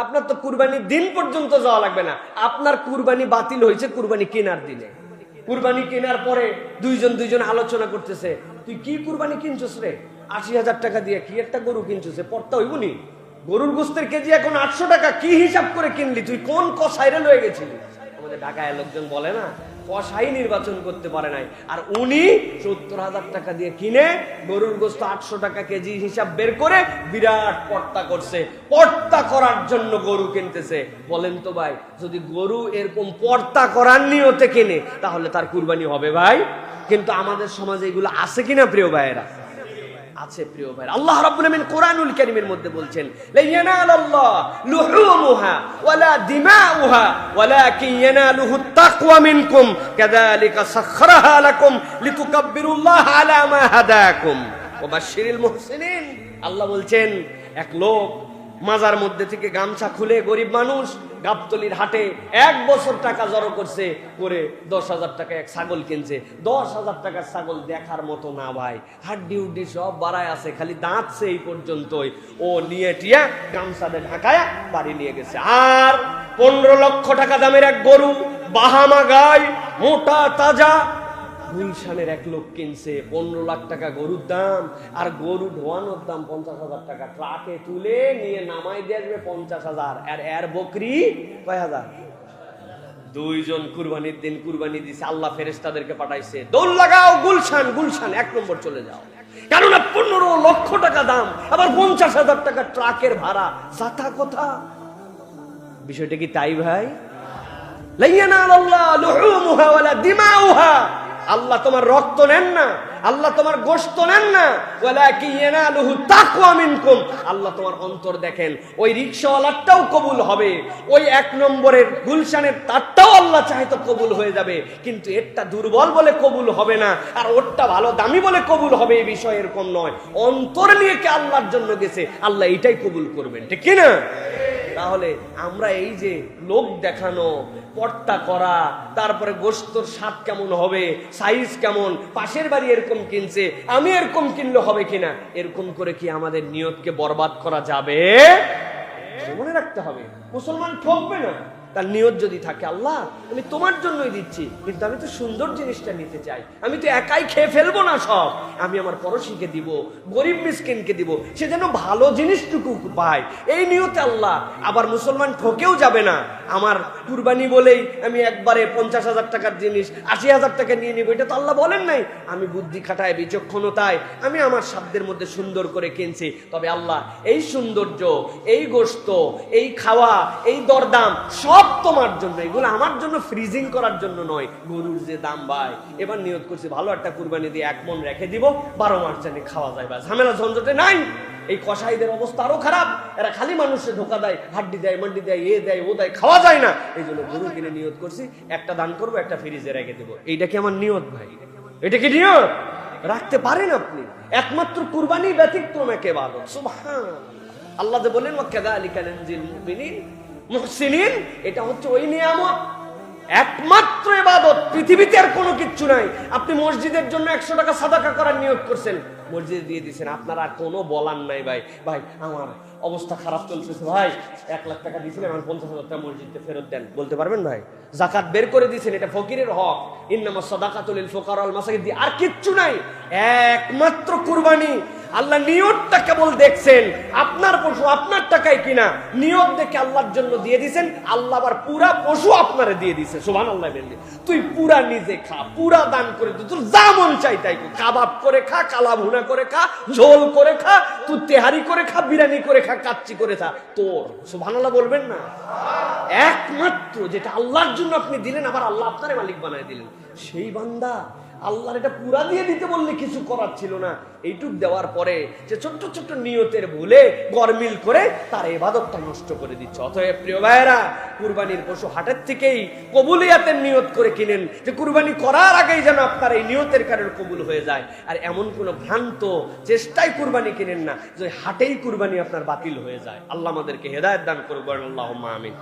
আপনার তো কুরবানির দিন পর্যন্ত যাওয়া লাগবে না, আপনার কুরবানি বাতিল হয়েছে কুরবানি কেনার দিনে। কুরবানি কেনার পরে দুইজন আলোচনা করতেছে, তুই কি কুরবানি কিনছস রে? ৮০,০০০ টাকা দিয়ে কি একটা গরু কিনছস, পড়তা হইবনি? গরুর গোস্তের কেজি এখন ৮০০ টাকা, কি হিসাব করে কিনলি? তুই কোন কসাইরে লয়ে গেছিলি? আমাদের ঢাকায় লোকজন বলে না, কসাই নির্বাচন করতে পারে নাই, আর উনি ৭০,০০০ টাকা দিয়ে কিনে গরুর গোস্ত ৮০০ টাকা কেজি হিসাব বের করে বিরাট পর্তা করছে। পর্তা করার জন্য গরু কিনতেছে। বলেন তো ভাই, যদি গরু এরকম পর্তা করার নিয়তে কিনে তাহলে তার কুরবানি হবে ভাই? কিন্তু আমাদের সমাজে এগুলো আছে কিনা প্রিয় ভাইয়েরা? আছে প্রিয় ভাই। আল্লাহ রাব্বুল আমিন কোরআনুল কারীমের মধ্যে বলছেন, লা ইয়ানালাল্লাহ লুহুমুহা ওয়ালা দিমাউহা ওয়ালাকিন ইয়ানালুহুত তাকওয়া মিনকুম কাযালিকা সাখখারাহা লাকুম লিতুকাব্বিরুল্লাহ আলা মা হাদাকুম ওয়া বাশশিরিল মুহসিনিন। আল্লাহ বলছেন, এক লোক মাজার মধ্যে থেকে গামছা খুলে, গরিব মানুষ, গাবতলির হাটে ১ বছর টাকা জড়ো করছে, করে ১০,০০০ টাকা এক ছাগল কিনছে। ১০,০০০ টাকার ছাগল দেখার মতো না ভাই, হাড্ডি উড্ডি সব বাড়ায় আছে, খালি দাঁতছে এই পর্যন্তই। ও নিয়ে টিয়া গামছাতে ঢাকায়া বাড়ি নিয়ে গেছে। আর ১৫ লক্ষ টাকা দামের এক গরু, বাহামা গাই, মোটা তাজা, গুলশানের এক লোক কিনছে। ১৫ লাখ টাকা গরুর দাম, আর গরু ধোয়ানোর দাম ৫০,০০০ টাকা। ট্রাকে তুলে নিয়ে নামাই দিয়ে আসবে ৫০,০০০। আর এর বকরি কয় হাজার? ২ জন কুরবানির দিন কুরবানি দিছে, আল্লাহ ফেরেশতাদেরকে পাঠাইছে, দৌড় লাগাও গুলশান, গুলশান ১ নম্বর চলে যাও। কেননা ১৫ লক্ষ টাকা দাম, আবার ৫০,০০০ টাকা ট্রাকের ভাড়া, যাতা কথা। বিষয়টা কি তাই ভাই? লা ইয়ানালাল্লাহ লুহুমুহা ওয়ালা দিমাউহা। আল্লাহ তোমার রক্ত নেন না, আল্লাহ তোমার গোশত নেন না, ওয়ালাকিন ইয়ানালুহু তাকওয়া মিনকুম। আল্লাহ তোমার অন্তর দেখেন। ওই রিকশাওয়ালাটাও কবুল হবে, ওই ১ নম্বরের গুলশানের তারটাও আল্লাহ চাহে তো কবুল হয়ে যাবে, কিন্তু এরটা দুর্বল বলে কবুল হবে না, আর ওরটা ভালো দামি বলে কবুল হবে, এই বিষয় এরকম নয়। অন্তর নিয়ে কে আল্লাহর জন্য গেছে, আল্লাহ এটাই কবুল করবেন, ঠিক কি না? তাহলে আমরা এই যে লোক দেখানো, পর্তা করা, তারপরে গোশতর স্বাদ কেমন হবে, সাইজ কেমন, পাশের বাড়ি এরকম কিনছে, আমি এরকম কিনলে হবে কিনা, এরকম করে কি আমাদের নিয়তকে বরবাদ করা যাবে? মনে রাখতে হবে, মুসলমান ঠকবে না। তার নিয়ত যদি থাকে, আল্লাহ আমি তোমার জন্যই দিচ্ছি, কিন্তু আমি তো সুন্দর জিনিসটা নিতে চাই, আমি তো একাই খেয়ে ফেলবো না সব, আমি আমার পড়োশীকে দিব, গরিব মিসকিনকে দিব, সে যেন ভালো জিনিসটুকু পায়, এই নিয়তে আল্লাহ। আবার মুসলমান ঠকেও যাবে না, আমার কুরবানি বলেই আমি একবারে ৫০,০০০ টাকার জিনিস ৮০,০০০ টাকা নিয়ে নিব, এটা তো আল্লাহ বলেন নাই। আমি বুদ্ধি খাটায়, বিচক্ষণতায় আমি আমার শব্দের মধ্যে সুন্দর করে কিনছি, তবে আল্লাহ এই সৌন্দর্য, এই গোশত, এই খাওয়া, এই দরদাম সব তোমার জন্য, এগুলো আমার জন্য ফ্রিজিং করার জন্য নয়। গরুর যে দাম ভাই, এবার নিয়ত করছি ভালো একটা কুরবানি দিয়ে ১ মণ রেখে দিব, ১২ মাস জানি খাওয়া যায়, বা ঝামেলা ঝঞ্ঝটে নাই। এই কসাইদের অবস্থা আরো খারাপ, এরা খালি মানুষে ধোকা দেয়, হাড্ডি দেয়, মান্ডি দেয়, এ দেয়, ও দেয়, খাওয়া যায় না। এই জন্য গরু কিনে নিয়ত করছি একটা দান করবো, একটা ফ্রিজে রেখে দেবো। এইটা কি আমার নিয়ত ভাই? এটা কি নিয়ত? রাখতে পারেন আপনি। একমাত্র কুরবানি ব্যতিক্রম এক ইবাদত। সুবহানাল্লাহ। আল্লাহ যে বলেন ওয়া কাযালিকা নানজিল মুমিনিন মুহসিনিন, এটা হচ্ছে ওই নিয়ামত, একমাত্র ইবাদত, পৃথিবীতে আর কোনো কিচ্ছু নাই। আপনি মসজিদের জন্য ১০০ টাকা সাদাকা করার নিয়ত করছেন, মসজিদে দিয়ে দিচ্ছেন, আপনার আর কোনো বলার নাই ভাই, ভাই আমার অবস্থা খারাপ চলতেছে ভাই, ১ লাখ টাকা দিয়েছিলেন, আমার ৫০,০০০ টাকা মসজিদে ফেরত দেন, বলতে পারবেন ভাই? যাকাত বের করে দিয়েছেন, এটা ফকিরের হক, ইন্নামাস সাদাকাতু লিল ফুকারা ওয়াল মাসাকিন, আর কিচ্ছু নাই, একমাত্র কুরবানি। আল্লাহ নিয়তটা কেবল দেখছেন, আপনার পশু আপনার টাকায় কিনা, নিয়ত দেখে আল্লাহর জন্য দিয়ে দিয়েছেন, আল্লাহ আবার পুরা পশু আপনারে দিয়ে দিয়েছে। সুবহানাল্লাহ। তুই পুরা নিজে খা, পুরা দান করে দে, তোর যা মন চাই তাই, কাবাব করে খা, কালা ভুনা করে খা, ঝোল করে খা, তুই তেহারি করে খা, বিরিয়ানি করে খা, কাচ্চি করে খা, তোর। সুবহানাল্লাহ বলবেন না? একমাত্র যেটা আল্লাহর জন্য আপনি দিলেন, আবার আল্লাহ আপনারে মালিক বানায় দিলেন, সেই বান্দা আল্লাহর এটা পুরা দিয়ে দিতে বললে কিছু করার ছিল না। এইটুক দেওয়ার পরে যে ছোট্ট ছোট্ট নিয়তের ভুলে গরমিল করে তার ইবাদতটা নষ্ট করে দিচ্ছে। অতএব প্রিয় ভাইয়েরা, কুরবানির পশু হাটের থেকেই কবুলিয়াতের নিয়ত করে কিনেন, যে কুরবানি করার আগেই যেন আপনার এই নিয়তের কারণে কবুল হয়ে যায়। আর এমন কোন ভ্রান্ত চেষ্টায় কুরবানি কিনেন না যে হাটেই কুরবানি আপনার বাতিল হয়ে যায়। আল্লাহ আমাদেরকে হেদায়েত দান করুন, আল্লাহুম্মা আমিন।